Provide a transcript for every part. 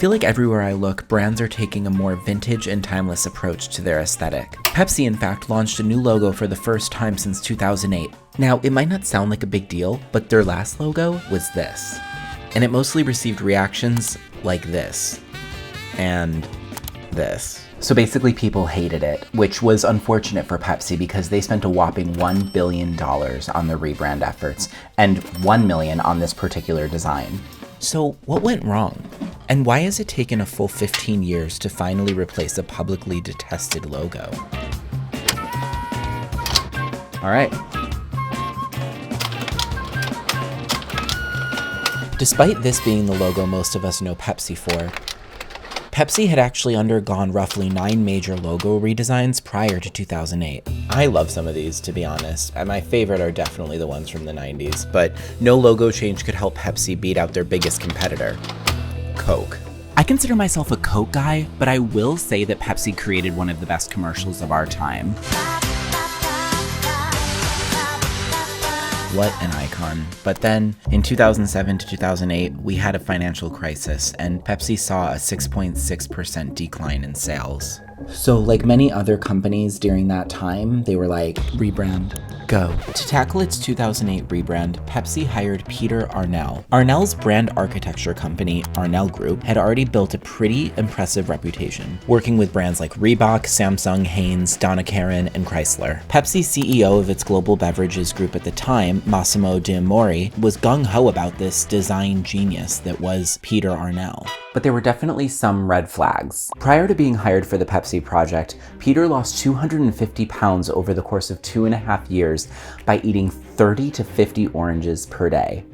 feel like everywhere I look, brands are taking a more vintage and timeless approach to their aesthetic. Pepsi, in fact, launched a new logo for the first time since 2008. Now, it might not sound like a big deal, but their last logo was this. And it mostly received reactions like this. And this. So basically people hated it, which was unfortunate for Pepsi because they spent a whopping $1 billion on their rebrand efforts and $1 million on this particular design. So what went wrong? And why has it taken a full 15 years to finally replace a publicly detested logo? All right. Despite this being the logo most of us know Pepsi for, Pepsi had actually undergone roughly 9 major logo redesigns prior to 2008. I love some of these, to be honest, and my favorite are definitely the ones from the 90s, but no logo change could help Pepsi beat out their biggest competitor, Coke. I consider myself a Coke guy, but I will say that Pepsi created one of the best commercials of our time. What an icon. But then, in 2007 to 2008, we had a financial crisis, and Pepsi saw a 6.6% decline in sales. So like many other companies during that time, they were like, rebrand, go. To tackle its 2008 rebrand, Pepsi hired Peter Arnell. Arnell's brand architecture company, Arnell Group, had already built a pretty impressive reputation, working with brands like Reebok, Samsung, Hanes, Donna Karan, and Chrysler. Pepsi's CEO of its global beverages group at the time, Massimo D'Amore, was gung-ho about this design genius that was Peter Arnell. But there were definitely some red flags. Prior to being hired for the Pepsi project, Peter lost 250 pounds over the course of 2.5 years by eating 30 to 50 oranges per day.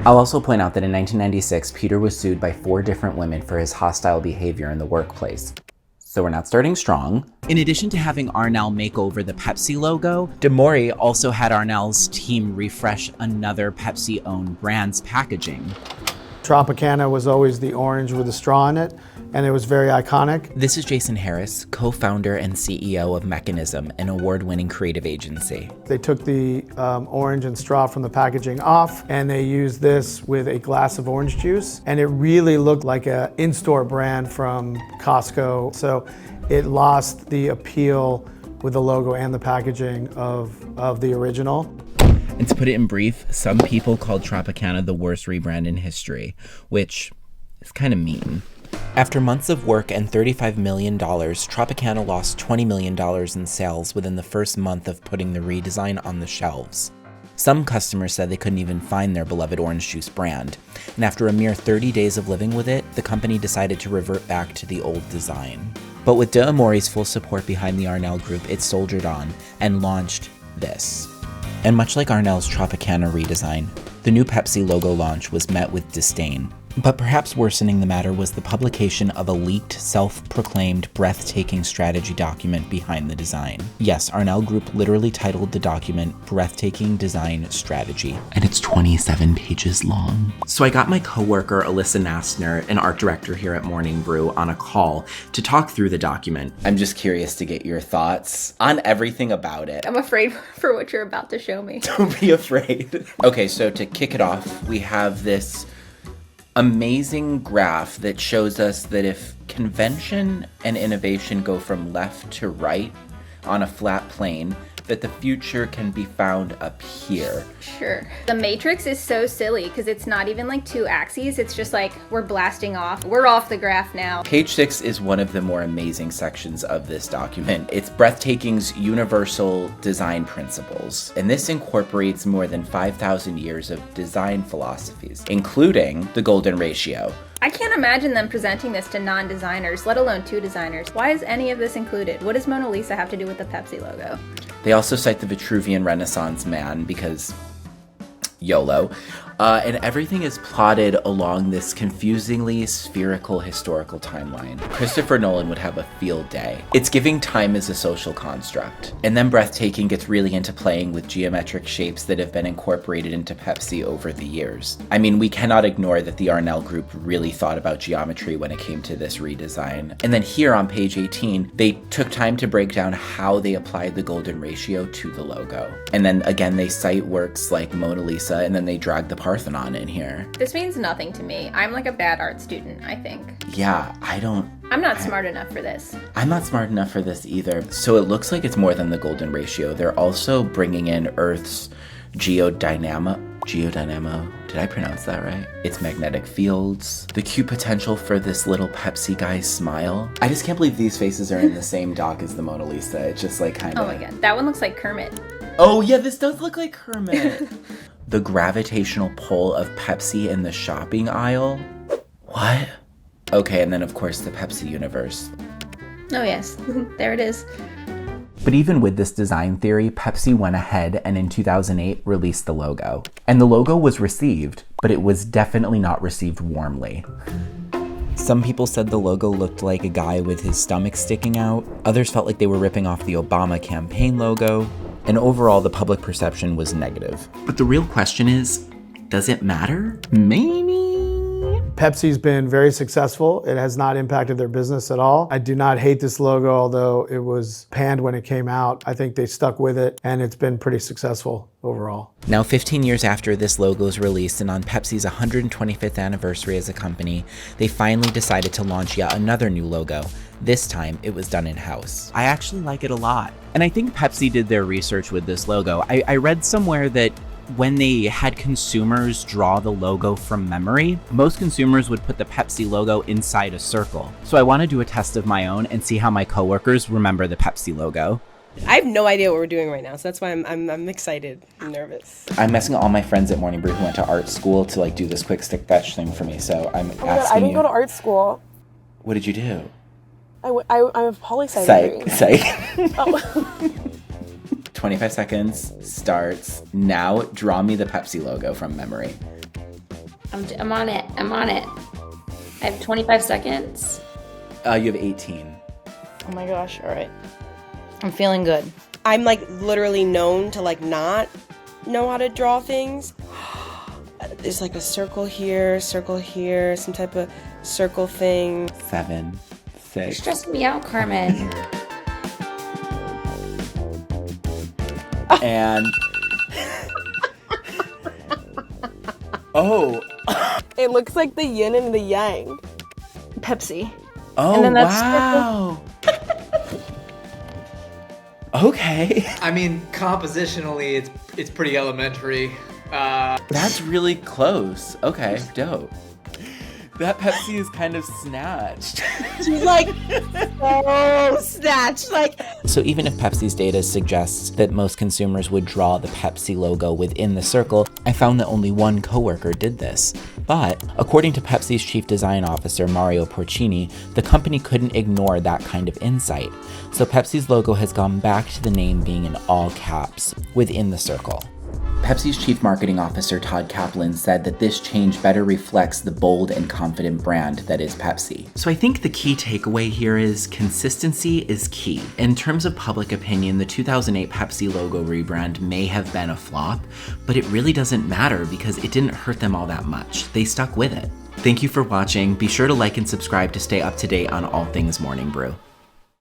I'll also point out that in 1996, Peter was sued by 4 different women for his hostile behavior in the workplace. So we're not starting strong. In addition to having Arnell make over the Pepsi logo, D'Amore also had Arnell's team refresh another Pepsi-owned brand's packaging. Tropicana was always the orange with the straw in it, and it was very iconic. This is Jason Harris, co-founder and CEO of Mechanism, an award-winning creative agency. They took the orange and straw from the packaging off, and they used this with a glass of orange juice, and it really looked like an in-store brand from Costco. So it lost the appeal with the logo and the packaging of the original. And to put it in brief, some people called Tropicana the worst rebrand in history, which is kind of mean. After months of work and $35 million, Tropicana lost $20 million in sales within the first month of putting the redesign on the shelves. Some customers said they couldn't even find their beloved orange juice brand, and after a mere 30 days of living with it, the company decided to revert back to the old design. But with D'Amore's full support behind the Arnell Group, it soldiered on and launched this. And much like Arnell's Tropicana redesign, the new Pepsi logo launch was met with disdain. But perhaps worsening the matter was the publication of a leaked, self-proclaimed, breathtaking strategy document behind the design. Yes, Arnell Group literally titled the document Breathtaking Design Strategy, and it's 27 pages long. So I got my coworker Alyssa Nastner, an art director here at Morning Brew, on a call to talk through the document. I'm just curious to get your thoughts on everything about it. I'm afraid for what you're about to show me. Don't be afraid. Okay, so to kick it off, we have this amazing graph that shows us that if convention and innovation go from left to right on a flat plane, that the future can be found up here. Sure. The matrix is so silly because it's not even like 2 axes. It's just like we're blasting off. We're off the graph now. Page 6 is one of the more amazing sections of this document. It's Breathtaking's universal design principles, and this incorporates more than 5,000 years of design philosophies, including the golden ratio. I can't imagine them presenting this to non-designers, let alone 2 designers. Why is any of this included? What does Mona Lisa have to do with the Pepsi logo? They also cite the Vitruvian Renaissance man because YOLO. And everything is plotted along this confusingly spherical historical timeline. Christopher Nolan would have a field day. It's giving time as a social construct. And then Breathtaking gets really into playing with geometric shapes that have been incorporated into Pepsi over the years. I mean, we cannot ignore that the Arnell Group really thought about geometry when it came to this redesign. And then here on page 18, they took time to break down how they applied the golden ratio to the logo. And then again, they cite works like Mona Lisa, and then they drag the Parthenon in here. This means nothing to me. I'm like a bad art student, I think. Yeah, I'm not smart enough for this. I'm not smart enough for this either. So it looks like it's more than the golden ratio. They're also bringing in Earth's geodynamo. Did I pronounce that right? Its magnetic fields, the cute potential for this little Pepsi guy's smile. I just can't believe these faces are in the same dock as the Mona Lisa. It's just like kind of... Oh my god, that one looks like Kermit. Oh yeah, this does look like Kermit. The gravitational pull of Pepsi in the shopping aisle. What? Okay, and then of course the Pepsi universe. Oh yes, there it is. But even with this design theory, Pepsi went ahead and in 2008 released the logo. And the logo was received, but it was definitely not received warmly. Some people said the logo looked like a guy with his stomach sticking out. Others felt like they were ripping off the Obama campaign logo. And overall, the public perception was negative. But the real question is, does it matter? Maybe? Pepsi's been very successful. It has not impacted their business at all. I do not hate this logo, although it was panned when it came out. I think they stuck with it, and it's been pretty successful overall. Now, 15 years after this logo's release and on Pepsi's 125th anniversary as a company, they finally decided to launch yet another new logo. This time, it was done in-house. I actually like it a lot. And I think Pepsi did their research with this logo. I read somewhere that when they had consumers draw the logo from memory, most consumers would put the Pepsi logo inside a circle. So I want to do a test of my own and see how my coworkers remember the Pepsi logo. I have no idea what we're doing right now, so that's why I'm excited and nervous. I'm messing all my friends at Morning Brew who went to art school to like do this quick stick fetch thing for me. So I'm asking I didn't you. go to art school. What did you do? I'm a poli-sci degree. Psych. Oh. 25 seconds starts now. Draw me the Pepsi logo from memory. I'm on it. I have 25 seconds. You have 18. Oh my gosh, all right. I'm feeling good. I'm like literally known to like not know how to draw things. There's like a circle here, some type of circle thing. 7, 6. You're stressing me out, Carmen. And oh, It looks like the yin and the yang. Pepsi. oh And then that's wow. Okay, I mean, compositionally, it's pretty elementary. that's really close. Okay, dope. That Pepsi is kind of snatched. She's like, oh, snatch. Like, So even if Pepsi's data suggests that most consumers would draw the Pepsi logo within the circle, I found that only one coworker did this. But according to Pepsi's chief design officer, Mario Porcini, the company couldn't ignore that kind of insight. So Pepsi's logo has gone back to the name being in all caps within the circle. Pepsi's chief marketing officer, Todd Kaplan, said that this change better reflects the bold and confident brand that is Pepsi. So I think the key takeaway here is consistency is key. In terms of public opinion, the 2008 Pepsi logo rebrand may have been a flop, but it really doesn't matter because it didn't hurt them all that much. They stuck with it. Thank you for watching. Be sure to like and subscribe to stay up to date on all things Morning Brew.